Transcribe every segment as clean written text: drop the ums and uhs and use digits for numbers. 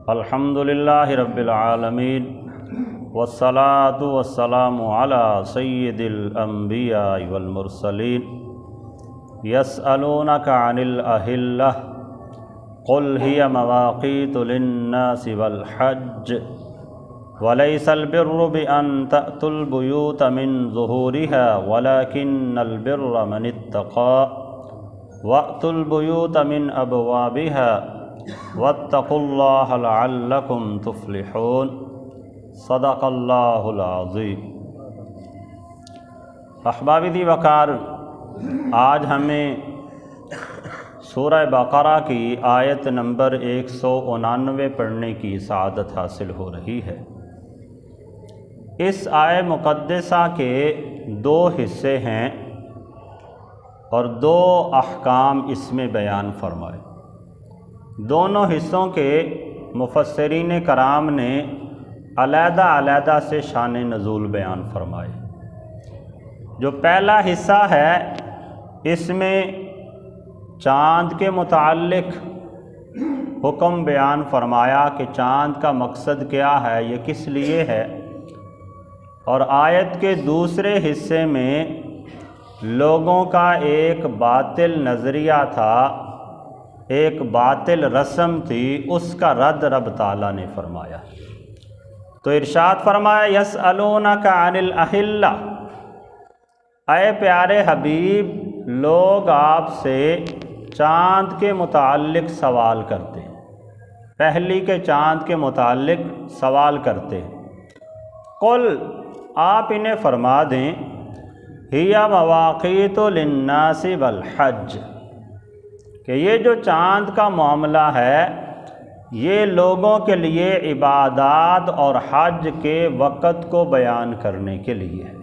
الحمدللہ رب العالمین والصلاة والسلام علی سید الانبیاء والمرسلین یسألونک عن الأہلہ قل ہی مواقیت للناس والحج وليس البر بأن تأتوا البيوت من ظهورها ولكن البر من اتقى وأتوا البيوت من أبوابها واتقوا الله لعلكم تفلحون صدق اللہ العظیم۔ احباب دی وقار، آج ہمیں سورہ بقرہ کی آیت نمبر 199 پڑھنے کی سعادت حاصل ہو رہی ہے۔ اس آیت مقدسہ کے دو حصے ہیں اور دو احکام اس میں بیان فرمائے۔ دونوں حصوں کے مفسرین کرام نے علیحدہ علیحدہ سے شان نزول بیان فرمائے۔ جو پہلا حصہ ہے اس میں چاند کے متعلق حکم بیان فرمایا کہ چاند کا مقصد کیا ہے، یہ کس لیے ہے، اور آیت کے دوسرے حصے میں لوگوں کا ایک باطل نظریہ تھا، ایک باطل رسم تھی، اس کا رد رب تعالیٰ نے فرمایا۔ تو ارشاد فرمایا یسألونک عن الأہلہ، اے پیارے حبیب، لوگ آپ سے چاند کے متعلق سوال کرتے ہیں، پہلی کے چاند کے متعلق سوال کرتے ہیں۔ قل، آپ انہیں فرما دیں، ہی مواقیت للناس والحج، کہ یہ جو چاند کا معاملہ ہے یہ لوگوں کے لیے عبادات اور حج کے وقت کو بیان کرنے کے لیے ہے۔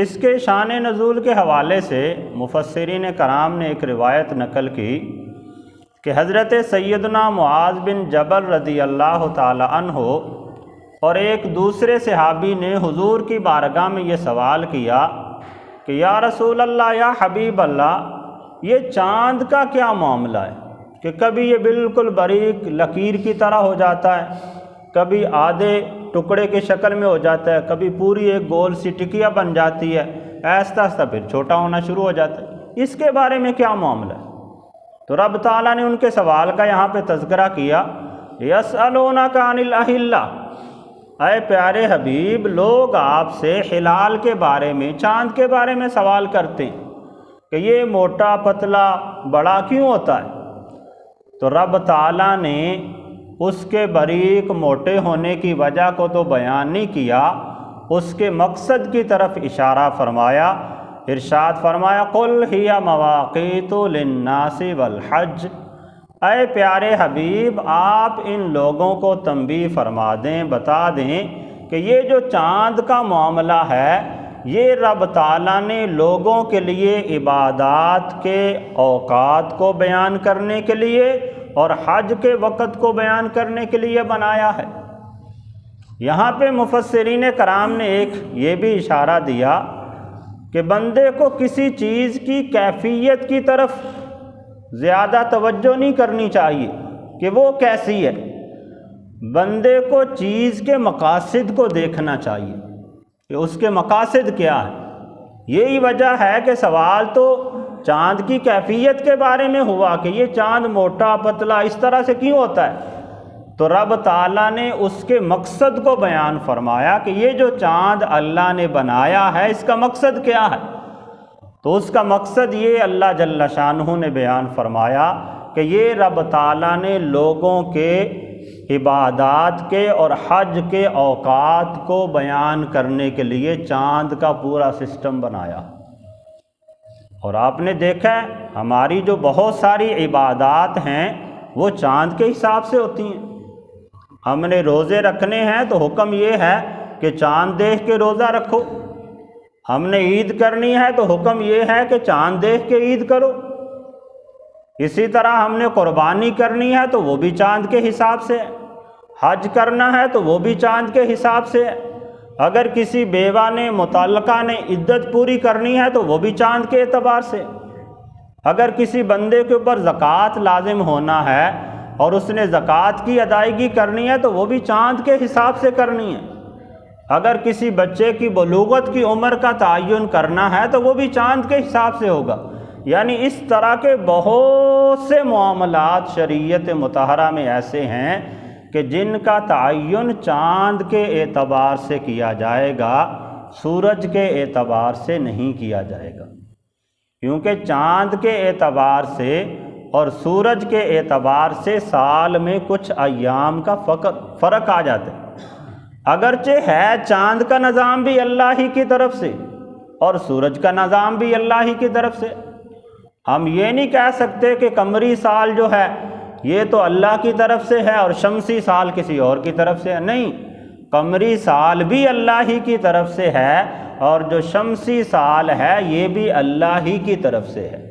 اس کے شان نزول کے حوالے سے مفسرین کرام نے ایک روایت نقل کی کہ حضرت سیدنا معاذ بن جبل رضی اللہ تعالی عنہ اور ایک دوسرے صحابی نے حضور کی بارگاہ میں یہ سوال کیا کہ یا رسول اللہ، یا حبیب اللہ، یہ چاند کا کیا معاملہ ہے کہ کبھی یہ بالکل باریک لکیر کی طرح ہو جاتا ہے، کبھی آدھے ٹکڑے کے شکل میں ہو جاتا ہے، کبھی پوری ایک گول سی ٹکیا بن جاتی ہے، آہستہ آہستہ پھر چھوٹا ہونا شروع ہو جاتا ہے، اس کے بارے میں کیا معاملہ ہے؟ تو رب تعالیٰ نے ان کے سوال کا یہاں پہ تذکرہ کیا، یسألونک عن الأہلہ، اے پیارے حبیب، لوگ آپ سے ہلال کے بارے میں، چاند کے بارے میں سوال کرتے ہیں کہ یہ موٹا پتلا بڑا کیوں ہوتا ہے؟ تو رب تعالیٰ نے اس کے باریک موٹے ہونے کی وجہ کو تو بیان نہیں کیا، اس کے مقصد کی طرف اشارہ فرمایا۔ ارشاد فرمایا قل ہی مواقیت للناس والحج، اے پیارے حبیب، آپ ان لوگوں کو تنبیہ فرما دیں، بتا دیں کہ یہ جو چاند کا معاملہ ہے یہ رب تعالیٰ نے لوگوں کے لیے عبادات کے اوقات کو بیان کرنے کے لیے اور حج کے وقت کو بیان کرنے کے لیے بنایا ہے۔ یہاں پہ مفسرین کرام نے ایک یہ بھی اشارہ دیا کہ بندے کو کسی چیز کی کیفیت کی طرف زیادہ توجہ نہیں کرنی چاہیے کہ وہ کیسی ہے، بندے کو چیز کے مقاصد کو دیکھنا چاہیے کہ اس کے مقاصد کیا ہے۔ یہی وجہ ہے کہ سوال تو چاند کی کیفیت کے بارے میں ہوا کہ یہ چاند موٹا پتلا اس طرح سے کیوں ہوتا ہے، تو رب تعالیٰ نے اس کے مقصد کو بیان فرمایا کہ یہ جو چاند اللہ نے بنایا ہے اس کا مقصد کیا ہے۔ تو اس کا مقصد یہ اللہ جل شانہ نے بیان فرمایا کہ یہ رب تعالیٰ نے لوگوں کے عبادات کے اور حج کے اوقات کو بیان کرنے کے لیے چاند کا پورا سسٹم بنایا۔ اور آپ نے دیکھا ہے ہماری جو بہت ساری عبادات ہیں وہ چاند کے حساب سے ہوتی ہیں۔ ہم نے روزے رکھنے ہیں تو حکم یہ ہے کہ چاند دیکھ کے روزہ رکھو، ہم نے عید کرنی ہے تو حکم یہ ہے کہ چاند دیکھ کے عید کرو، اسی طرح ہم نے قربانی کرنی ہے تو وہ بھی چاند کے حساب سے ہے، حج کرنا ہے تو وہ بھی چاند کے حساب سے ہے، اگر کسی بیوہ نے متعلقہ نے عدت پوری کرنی ہے تو وہ بھی چاند کے اعتبار سے۔ اگر کسی بندے کے اوپر زکوٰۃ لازم ہونا ہے اور اس نے زکوٰۃ کی ادائیگی کرنی ہے تو وہ بھی چاند کے حساب سے کرنی ہے۔ اگر کسی بچے کی بلوغت کی عمر کا تعین کرنا ہے تو وہ بھی چاند کے حساب سے ہوگا۔ یعنی اس طرح کے بہت سے معاملات شریعت مطہرہ میں ایسے ہیں کہ جن کا تعین چاند کے اعتبار سے کیا جائے گا، سورج کے اعتبار سے نہیں کیا جائے گا، کیونکہ چاند کے اعتبار سے اور سورج کے اعتبار سے سال میں کچھ ایام کا فرق آ جاتا ہے۔ اگرچہ ہے چاند کا نظام بھی اللہ ہی کی طرف سے اور سورج کا نظام بھی اللہ ہی کی طرف سے، ہم یہ نہیں کہہ سکتے کہ قمری سال جو ہے یہ تو اللہ کی طرف سے ہے اور شمسی سال کسی اور کی طرف سے ہے۔ نہیں، قمری سال بھی اللہ ہی کی طرف سے ہے اور جو شمسی سال ہے یہ بھی اللہ ہی کی طرف سے ہے۔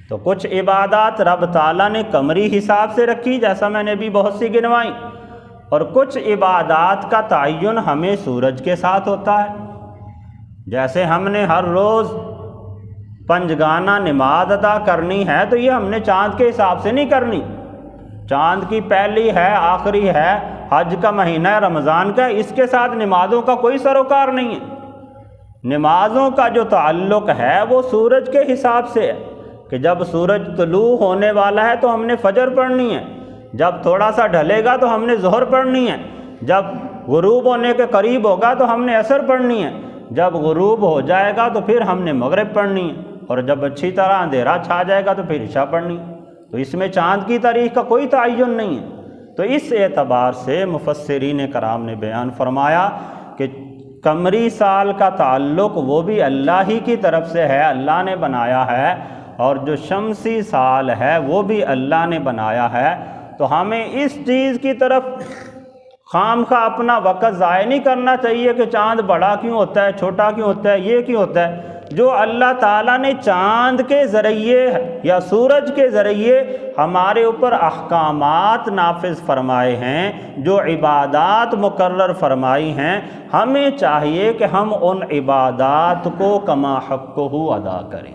تو کچھ عبادات رب تعالیٰ نے قمری حساب سے رکھی، جیسا میں نے بھی بہت سی گنوائیں، اور کچھ عبادات کا تعین ہمیں سورج کے ساتھ ہوتا ہے۔ جیسے ہم نے ہر روز پنجگانہ نماز ادا کرنی ہے تو یہ ہم نے چاند کے حساب سے نہیں کرنی، چاند کی پہلی ہے، آخری ہے، حج کا مہینہ ہے، رمضان کا ہے، اس کے ساتھ نمازوں کا کوئی سروکار نہیں ہے۔ نمازوں کا جو تعلق ہے وہ سورج کے حساب سے ہے کہ جب سورج طلوع ہونے والا ہے تو ہم نے فجر پڑھنی ہے، جب تھوڑا سا ڈھلے گا تو ہم نے ظہر پڑھنی ہے، جب غروب ہونے کے قریب ہوگا تو ہم نے عصر پڑھنی ہے، جب غروب ہو جائے گا تو پھر ہم نے مغرب پڑھنی ہے، اور جب اچھی طرح اندھیرا چھا جائے گا تو پھر عشاء پڑھنی ہے۔ تو اس میں چاند کی تاریخ کا کوئی تعین نہیں ہے۔ تو اس اعتبار سے مفسرین کرام نے بیان فرمایا کہ قمری سال کا تعلق وہ بھی اللہ ہی کی طرف سے ہے، اللہ نے بنایا ہے، اور جو شمسی سال ہے وہ بھی اللہ نے بنایا ہے۔ تو ہمیں اس چیز کی طرف خام خواہ اپنا وقت ضائع نہیں کرنا چاہیے کہ چاند بڑا کیوں ہوتا ہے، چھوٹا کیوں ہوتا ہے، یہ کیوں ہوتا ہے۔ جو اللہ تعالیٰ نے چاند کے ذریعے یا سورج کے ذریعے ہمارے اوپر احکامات نافذ فرمائے ہیں، جو عبادات مقرر فرمائی ہیں، ہمیں چاہیے کہ ہم ان عبادات کو کما حقہ ادا کریں۔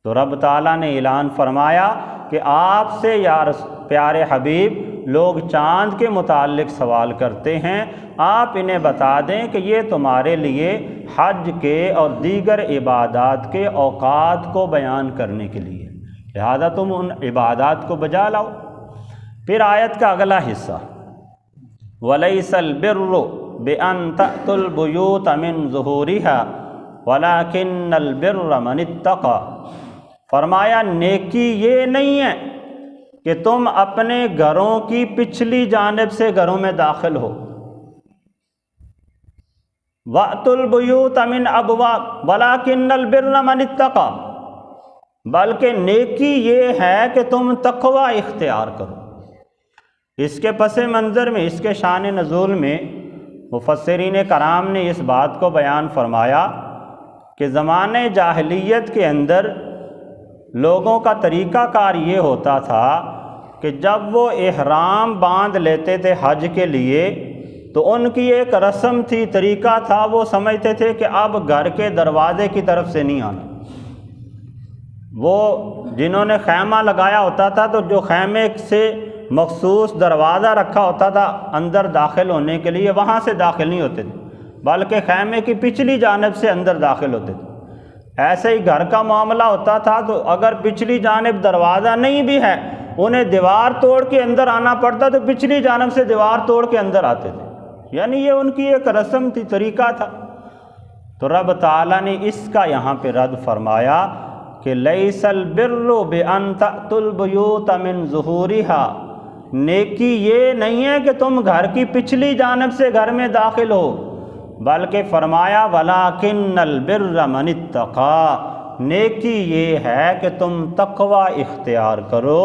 تو رب تعالیٰ نے اعلان فرمایا کہ آپ سے یا پیارے حبیب لوگ چاند کے متعلق سوال کرتے ہیں، آپ انہیں بتا دیں کہ یہ تمہارے لیے حج کے اور دیگر عبادات کے اوقات کو بیان کرنے کے لیے، لہذا تم ان عبادات کو بجا لاؤ۔ پھر آیت کا اگلا حصہ، وَلَيْسَ الْبِرُّ بِأَن تَأْتُوا الْبُيُوتَ مِن ظُهُورِهَا وَلَكِنَّ الْبِرَّ مَنِ اتَّقَى۔ فرمایا نیکی یہ نہیں ہے کہ تم اپنے گھروں کی پچھلی جانب سے گھروں میں داخل ہو، وَأْتُوا الْبُيُوتَ مِنْ أَبْوَابِهَا وَلَكِنَّ الْبِرَّ مَنِ اتَّقَى، بلکہ نیکی یہ ہے کہ تم تقوی اختیار کرو۔ اس کے پس منظر میں، اس کے شان نزول میں مفسرین کرام نے اس بات کو بیان فرمایا کہ زمانے جاہلیت کے اندر لوگوں کا طریقہ کار یہ ہوتا تھا کہ جب وہ احرام باندھ لیتے تھے حج کے لیے تو ان کی ایک رسم تھی، طریقہ تھا، وہ سمجھتے تھے کہ اب گھر کے دروازے کی طرف سے نہیں آنا۔ وہ جنہوں نے خیمہ لگایا ہوتا تھا تو جو خیمے سے مخصوص دروازہ رکھا ہوتا تھا اندر داخل ہونے کے لیے، وہاں سے داخل نہیں ہوتے تھے، بلکہ خیمے کی پچھلی جانب سے اندر داخل ہوتے تھے۔ ایسے ہی گھر کا معاملہ ہوتا تھا، تو اگر پچھلی جانب دروازہ نہیں بھی ہے انہیں دیوار توڑ کے اندر آنا پڑتا، تو پچھلی جانب سے دیوار توڑ کے اندر آتے تھے، یعنی یہ ان کی ایک رسم تھی، طریقہ تھا۔ تو رب تعالیٰ نے اس کا یہاں پہ رد فرمایا کہ لیس البر بان تأتوا البیوت من ظہورها، نیکی یہ نہیں ہے کہ تم گھر کی پچھلی جانب سے گھر میں داخل ہو، بلکہ فرمایا وَلَكِنَّ الْبِرَّ مَنِ اتَّقَى، نیکی یہ ہے کہ تم تقوی اختیار کرو،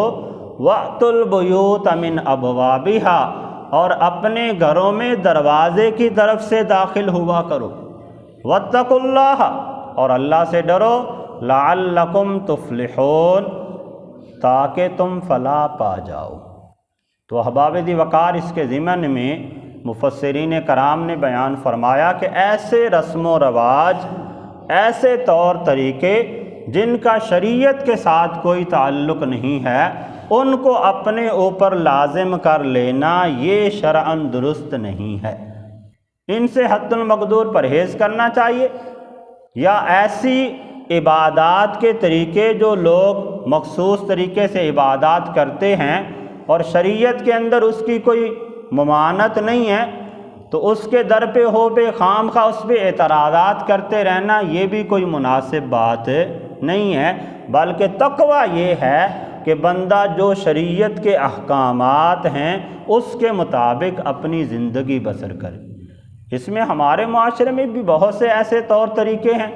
وَأْتُوا الْبُيُوتَ مِنْ أَبْوَابِهَا، اور اپنے گھروں میں دروازے کی طرف سے داخل ہوا کرو، وَاتَّقُوا اللَّهَ، اور اللہ سے ڈرو، لَعَلَّكُمْ تُفْلِحُونَ، تاکہ تم فلاح پا جاؤ۔ تو احباب دی وقار، اس کے ضمن میں مفسرین کرام نے بیان فرمایا کہ ایسے رسم و رواج، ایسے طور طریقے جن کا شریعت کے ساتھ کوئی تعلق نہیں ہے ان کو اپنے اوپر لازم کر لینا یہ شرعاً درست نہیں ہے۔ ان سے حد المقدور پرہیز کرنا چاہیے، یا ایسی عبادات کے طریقے جو لوگ مخصوص طریقے سے عبادات کرتے ہیں اور شریعت کے اندر اس کی کوئی ممانعت نہیں ہے تو اس کے در پہ ہو بے خام خواہ اس پہ اعتراضات کرتے رہنا یہ بھی کوئی مناسب بات نہیں ہے، بلکہ تقویٰ یہ ہے کہ بندہ جو شریعت کے احکامات ہیں اس کے مطابق اپنی زندگی بسر کرے۔ اس میں ہمارے معاشرے میں بھی بہت سے ایسے طور طریقے ہیں،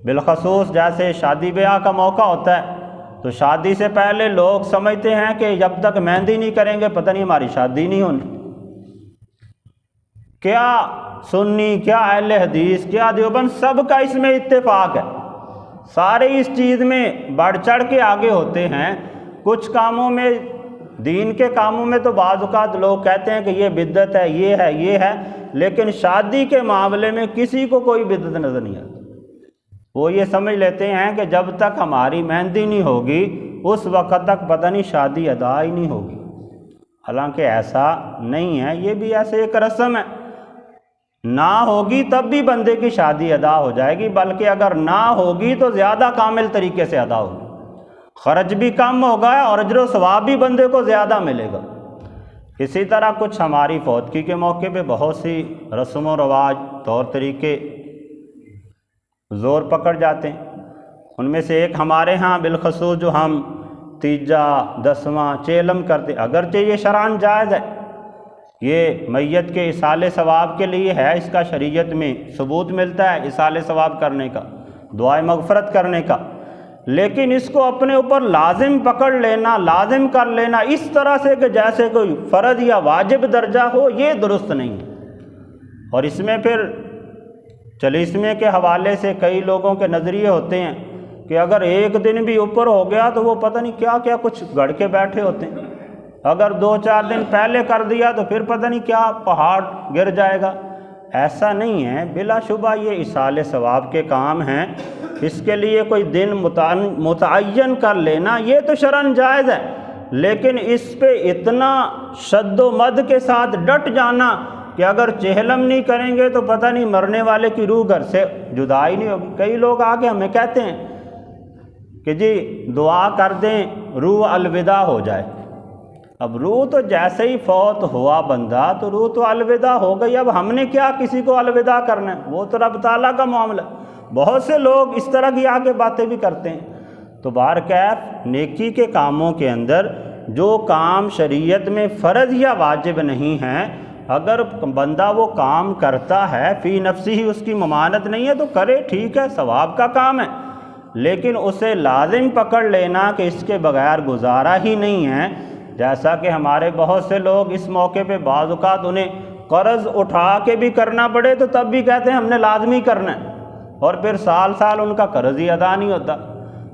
بالخصوص جیسے شادی بیاہ کا موقع ہوتا ہے تو شادی سے پہلے لوگ سمجھتے ہیں کہ جب تک مہندی نہیں کریں گے پتہ نہیں ہماری شادی نہیں ہونی۔ کیا سنی، کیا اہل حدیث، کیا دیوبند، سب کا اس میں اتفاق ہے، سارے اس چیز میں بڑھ چڑھ کے آگے ہوتے ہیں۔ کچھ کاموں میں، دین کے کاموں میں تو بعض اوقات لوگ کہتے ہیں کہ یہ بدعت ہے، یہ ہے، لیکن شادی کے معاملے میں کسی کو کوئی بدعت نظر نہیں آتی۔ وہ یہ سمجھ لیتے ہیں کہ جب تک ہماری مہندی نہیں ہوگی اس وقت تک پتہ نہیں شادی ادا ہی نہیں ہوگی، حالانکہ ایسا نہیں ہے، یہ بھی ایسے ایک رسم ہے، نہ ہوگی تب بھی بندے کی شادی ادا ہو جائے گی، بلکہ اگر نہ ہوگی تو زیادہ کامل طریقے سے ادا ہوگی، خرچ بھی کم ہوگا اور اجر و ثواب بھی بندے کو زیادہ ملے گا۔ اسی طرح کچھ ہماری فوتگی کے موقع پہ بہت سی رسم و رواج، طور طریقے زور پکڑ جاتے ہیں۔ ان میں سے ایک ہمارے ہاں بالخصوص جو ہم تیجا، دسواں، چیلم کرتے، اگرچہ یہ شرعاً جائز ہے، یہ میت کے ایصال ثواب کے لیے ہے، اس کا شریعت میں ثبوت ملتا ہے ایصال ثواب کرنے کا، دعائے مغفرت کرنے کا، لیکن اس کو اپنے اوپر لازم پکڑ لینا، لازم کر لینا اس طرح سے کہ جیسے کوئی فرض یا واجب درجہ ہو، یہ درست نہیں ہے۔ اور اس میں پھر چلیسمے کے حوالے سے کئی لوگوں کے نظریے ہوتے ہیں کہ اگر ایک دن بھی اوپر ہو گیا تو وہ پتہ نہیں کیا کیا کچھ گڑ کے بیٹھے ہوتے ہیں، اگر 2-4 دن پہلے کر دیا تو پھر پتہ نہیں کیا پہاڑ گر جائے گا۔ ایسا نہیں ہے، بلا شبہ یہ ایصال ثواب کے کام ہیں، اس کے لیے کوئی دن متعین کر لینا یہ تو شرعاً جائز ہے، لیکن اس پہ اتنا شد و مد کے ساتھ ڈٹ جانا کہ اگر چہلم نہیں کریں گے تو پتہ نہیں مرنے والے کی روح گھر سے جدا ہی نہیں ہوگی۔ کئی لوگ آگے ہمیں کہتے ہیں کہ جی دعا کر دیں روح الوداع ہو جائے۔ اب روح تو جیسے ہی فوت ہوا بندہ تو روح تو الوداع ہو گئی، اب ہم نے کیا کسی کو الوداع کرنا ہے، وہ تو رب تعالیٰ کا معاملہ۔ بہت سے لوگ اس طرح کی آگے باتیں بھی کرتے ہیں۔ تو بہرکیف نیکی کے کاموں کے اندر جو کام شریعت میں فرض یا واجب نہیں ہیں، اگر بندہ وہ کام کرتا ہے فی نفسی ہی اس کی ممانعت نہیں ہے تو کرے، ٹھیک ہے، ثواب کا کام ہے، لیکن اسے لازم پکڑ لینا کہ اس کے بغیر گزارا ہی نہیں ہے۔ جیسا کہ ہمارے بہت سے لوگ اس موقع پہ بعض اوقات انہیں قرض اٹھا کے بھی کرنا پڑے تو تب بھی کہتے ہیں ہم نے لازمی کرنا ہے، اور پھر سال سال ان کا قرض ہی ادا نہیں ہوتا۔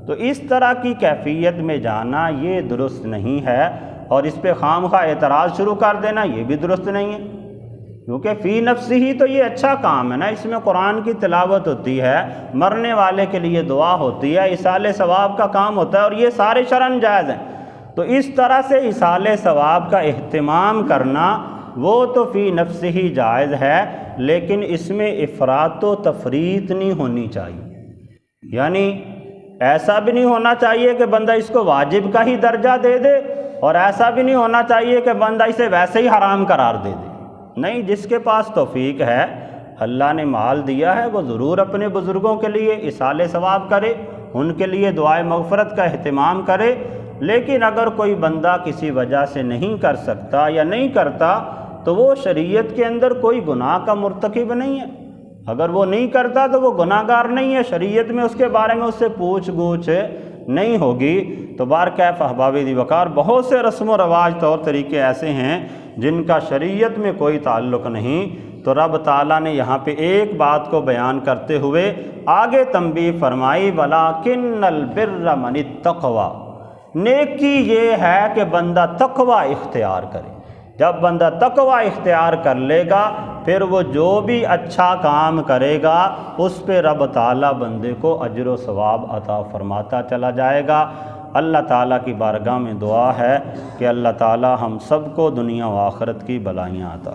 تو اس طرح کی کیفیت میں جانا یہ درست نہیں ہے، اور اس پہ خام خواہ اعتراض شروع کر دینا یہ بھی درست نہیں ہے، کیونکہ فی نفسی ہی تو یہ اچھا کام ہے نا، اس میں قرآن کی تلاوت ہوتی ہے، مرنے والے کے لیے دعا ہوتی ہے، ایصال ثواب کا کام ہوتا ہے، اور یہ سارے شرعاً جائز ہیں۔ تو اس طرح سے ایصال ثواب کا اہتمام کرنا وہ تو فی نفس ہی جائز ہے، لیکن اس میں افراط و تفریط نہیں ہونی چاہیے، یعنی ایسا بھی نہیں ہونا چاہیے کہ بندہ اس کو واجب کا ہی درجہ دے دے، اور ایسا بھی نہیں ہونا چاہیے کہ بندہ اسے ویسے ہی حرام قرار دے دے۔ نہیں، جس کے پاس توفیق ہے، اللہ نے مال دیا ہے، وہ ضرور اپنے بزرگوں کے لیے ایصال ثواب کرے، ان کے لیے دعائے مغفرت کا اہتمام کرے، لیکن اگر کوئی بندہ کسی وجہ سے نہیں کر سکتا یا نہیں کرتا تو وہ شریعت کے اندر کوئی گناہ کا مرتکب نہیں ہے، اگر وہ نہیں کرتا تو وہ گناہ گار نہیں ہے، شریعت میں اس کے بارے میں اس سے پوچھ گچھ نہیں ہوگی۔ تو بہرکیف احباب دی وقار بہت سے رسم و رواج طور طریقے ایسے ہیں جن کا شریعت میں کوئی تعلق نہیں، تو رب تعالیٰ نے یہاں پہ ایک بات کو بیان کرتے ہوئے آگے تنبیہ فرمائی، وَلَٰكِنَّ الْبِرَّ مَنِ التَّقْوَىٰ، نیکی یہ ہے کہ بندہ تقوی اختیار کرے۔ جب بندہ تقوی اختیار کر لے گا پھر وہ جو بھی اچھا کام کرے گا اس پہ رب تعالیٰ بندے کو اجر و ثواب عطا فرماتا چلا جائے گا۔ اللہ تعالیٰ کی بارگاہ میں دعا ہے کہ اللہ تعالیٰ ہم سب کو دنیا و آخرت کی بلائیاں عطا